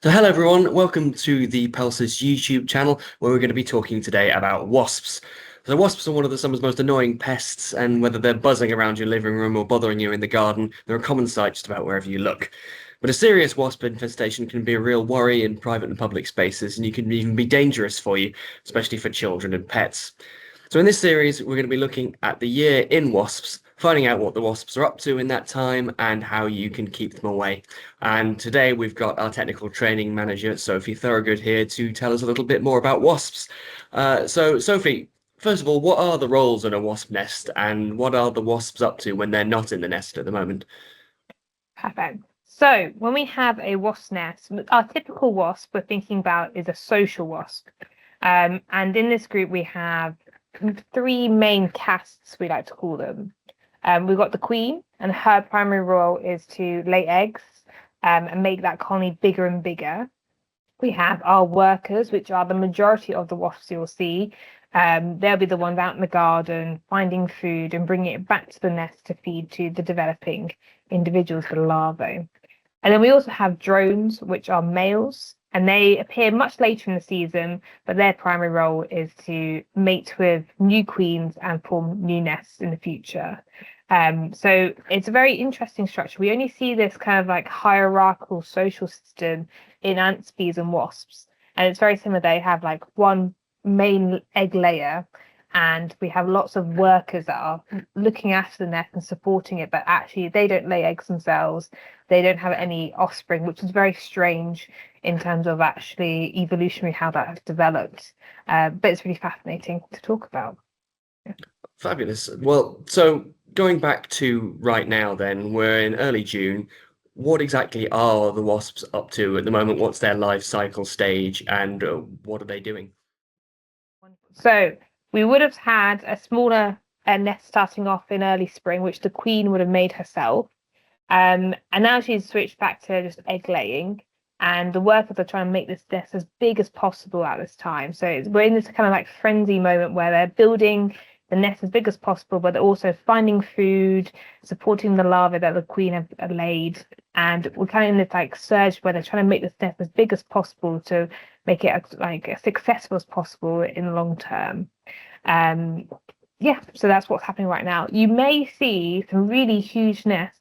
So hello everyone, welcome to the Pelsis YouTube channel where we're going to be talking today about wasps. So wasps are one of the summer's most annoying pests, and whether they're buzzing around your living room or bothering you in the garden, they're a common sight just about wherever you look. But a serious wasp infestation can be a real worry in private and public spaces, and you can even be dangerous for you, especially for children and pets. So in this series, we're going to be looking at the year in wasps, finding out what the wasps are up to in that time and how you can keep them away. And today we've got our technical training manager, Sophie Thorogood, here to tell us a little bit more about wasps. So Sophie, first of all, what are the roles in a wasp nest and what are the wasps up to when they're not in the nest at the moment? Perfect. So when we have a wasp nest, our typical wasp we're thinking about is a social wasp. And in this group, we have three main castes, we like to call them. We've got the queen, and her primary role is to lay eggs and make that colony bigger and bigger. We have our workers, which are the majority of the wasps you'll see. They'll be the ones out in the garden finding food and bringing it back to the nest to feed to the developing individuals, the larvae. And then we also have drones, which are males, and they appear much later in the season, but their primary role is to mate with new queens and form new nests in the future. So it's a very interesting structure. We only see this kind of like hierarchical social system in ants, bees, and wasps. And it's very similar. They have like one main egg layer, and we have lots of workers that are looking after the nest and supporting it, but actually they don't lay eggs themselves. They don't have any offspring, which is very strange in terms of actually evolutionary how that has developed. But it's really fascinating to talk about. Yeah. Fabulous. Well, so going back to right now, then, we're in early June. What exactly are the wasps up to at the moment? What's their life cycle stage and what are they doing? So we would have had a smaller nest starting off in early spring, which the queen would have made herself. And now she's switched back to just egg laying. And the workers are trying to make this nest as big as possible at this time. So we're in this kind of like frenzy moment where they're building the nest as big as possible, but they're also finding food, supporting the larvae that the queen have laid. And we're kind of in this like surge where they're trying to make this nest as big as possible to make it as successful as possible in the long term. Um, yeah, so that's what's happening right now. You may see some really huge nests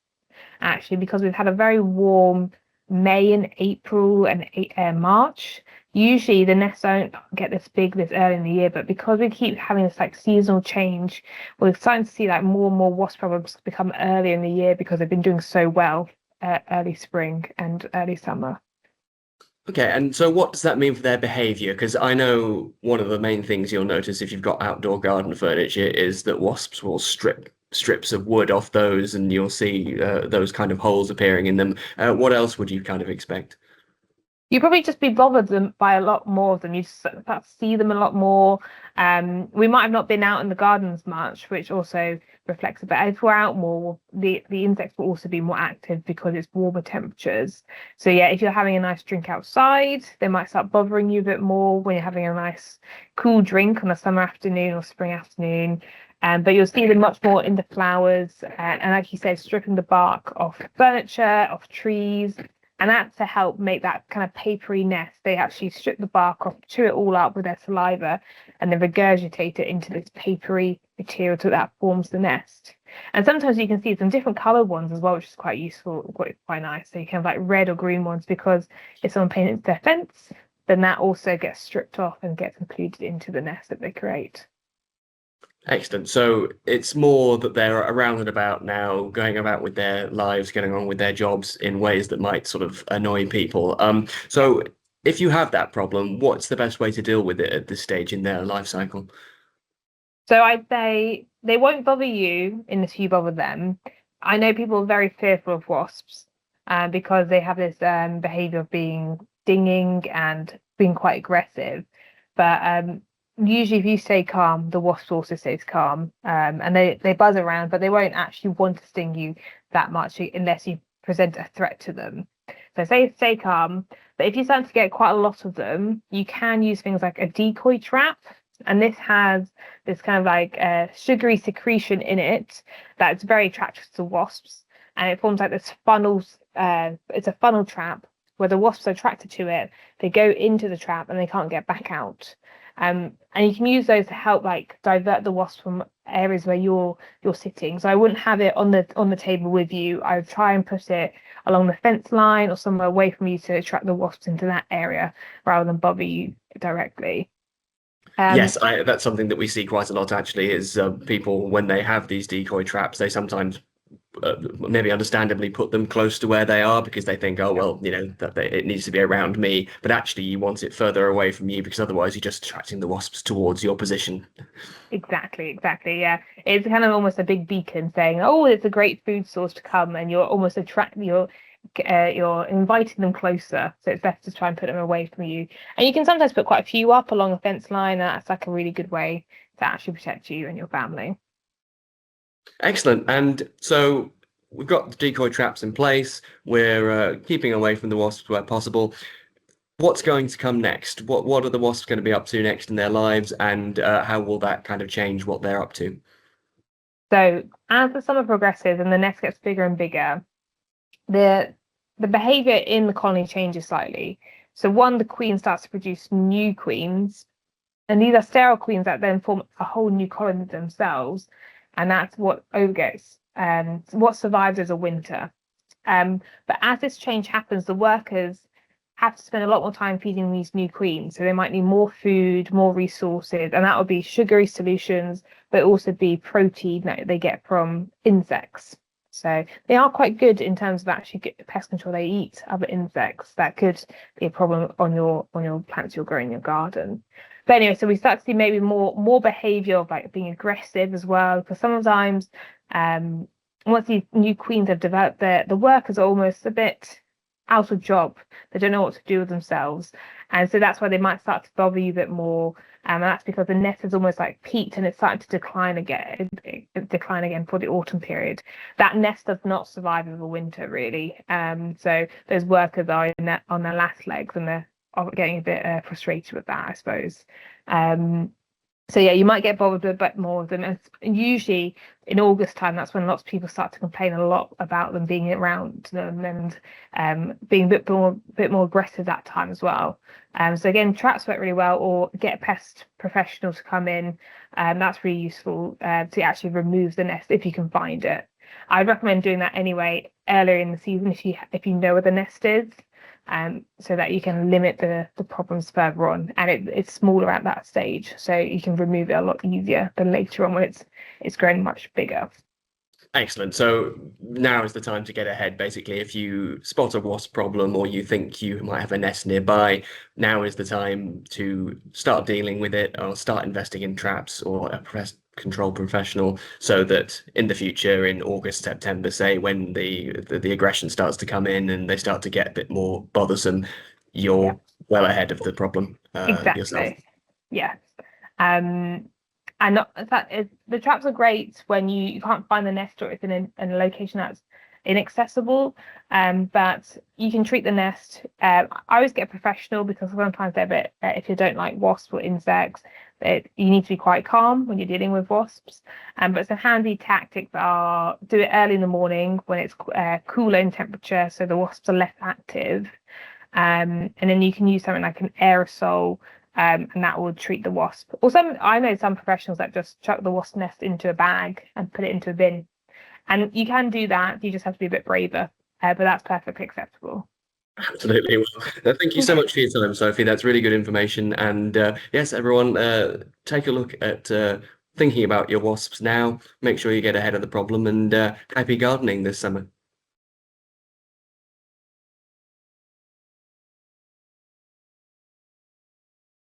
actually, because we've had a very warm May and April and March. Usually the nests don't get this big this early in the year, but because we keep having this like seasonal change, we're starting to see like more and more wasp problems become earlier in the year because they've been doing so well early spring and early summer. Okay, and so what does that mean for their behavior? Because I know one of the main things you'll notice if you've got outdoor garden furniture is that wasps will strip strips of wood off those, and you'll see those kind of holes appearing in them. What else would you kind of expect? You probably just be bothered them by a lot more of them. You just start to see them a lot more. We might have not been out in the gardens much, which also reflects a bit. If we're out more, the insects will also be more active because it's warmer temperatures. So yeah, if you're having a nice drink outside, they might start bothering you a bit more when you're having a nice cool drink on a summer afternoon or spring afternoon. But you'll see them much more in the flowers, and like you said, stripping the bark off furniture, off trees, and that's to help make that kind of papery nest. They actually strip the bark off, chew it all up with their saliva, and then regurgitate it into this papery material that forms the nest. And sometimes you can see some different coloured ones as well, which is quite useful, quite nice. So you can have like red or green ones because if someone paints their fence, then that also gets stripped off and gets included into the nest that they create. Excellent. So it's more that they're around and about now, going about with their lives, getting on with their jobs in ways that might sort of annoy people. So if you have that problem, what's the best way to deal with it at this stage in their life cycle? So I'd say they won't bother you unless you bother them. I know people are very fearful of wasps because they have this behavior of being stinging and being quite aggressive. But usually, if you stay calm, the wasp also stays calm, and they buzz around, but they won't actually want to sting you that much unless you present a threat to them. So stay calm. But if you start to get quite a lot of them, you can use things like a decoy trap. And this has this kind of like sugary secretion in it that's very attractive to wasps. And it forms like this funnels, it's a funnel trap where the wasps are attracted to it, they go into the trap and they can't get back out. And you can use those to help like divert the wasps from areas where you're sitting. So I wouldn't have it on the table with you. I would try and put it along the fence line or somewhere away from you to attract the wasps into that area rather than bother you directly. Yes, that's something that we see quite a lot actually, is people when they have these decoy traps, they sometimes maybe understandably put them close to where they are because they think, oh, well, it needs to be around me. But actually, you want it further away from you because otherwise you're just attracting the wasps towards your position. Exactly. Yeah, it's kind of almost a big beacon saying, "Oh, it's a great food source to come," and you're almost you're inviting them closer. So it's better to try and put them away from you. And you can sometimes put quite a few up along a fence line. And that's like a really good way to actually protect you and your family. Excellent. And so we've got the decoy traps in place. We're keeping away from the wasps where possible. What's going to come next? What are the wasps going to be up to next in their lives, and how will that kind of change what they're up to? So as the summer progresses and the nest gets bigger and bigger, the behavior in the colony changes slightly. So one, the queen starts to produce new queens, and these are sterile queens that then form a whole new colony themselves, and that's what overgets what survives as a winter. But as this change happens, the workers have to spend a lot more time feeding these new queens. So they might need more food, more resources, and that would be sugary solutions, but also be protein that they get from insects. So they are quite good in terms of actually pest control. They eat other insects that could be a problem on your plants you're growing in your garden. But anyway, so we start to see maybe more behavior of like being aggressive as well, because sometimes once these new queens have developed, the workers are almost a bit out of job. They don't know what to do with themselves, and so that's why they might start to bother you a bit more. And that's because the nest is almost like peaked and it's starting to decline again for the autumn period. That nest does not survive over winter really. So those workers are on their last legs and they're getting a bit frustrated with that, I suppose. So yeah, you might get bothered with a bit more of them. And usually in August time, that's when lots of people start to complain a lot about them being around them and being a bit more aggressive that time as well. So again, traps work really well, or get a pest professional to come in. That's really useful to actually remove the nest if you can find it. I'd recommend doing that anyway earlier in the season if you know where the nest is. So that you can limit the problems further on, and it's smaller at that stage, so you can remove it a lot easier than later on when it's grown much bigger. Excellent. So now is the time to get ahead. Basically, if you spot a wasp problem or you think you might have a nest nearby, now is the time to start dealing with it or start investing in traps or a pest control professional so that in the future, in August, September, say, when the aggression starts to come in and they start to get a bit more bothersome, Yeah, you're well ahead of the problem yourself. exactly. Yeah. Um, and the traps are great when you can't find the nest or it's in a location that's inaccessible. But you can treat the nest. I always get a professional because sometimes they're a bit, if you don't like wasps or insects, you need to be quite calm when you're dealing with wasps. But some handy tactics are do it early in the morning when it's cooler in temperature, so the wasps are less active. And then you can use something like an aerosol, and that will treat the wasp. Or I know some professionals that just chuck the wasp nest into a bag and put it into a bin. And you can do that. You just have to be a bit braver, but that's perfectly acceptable. Absolutely. Well, thank you so much for your time, Sophie. That's really good information. And yes, everyone, take a look at thinking about your wasps now. Make sure you get ahead of the problem and happy gardening this summer.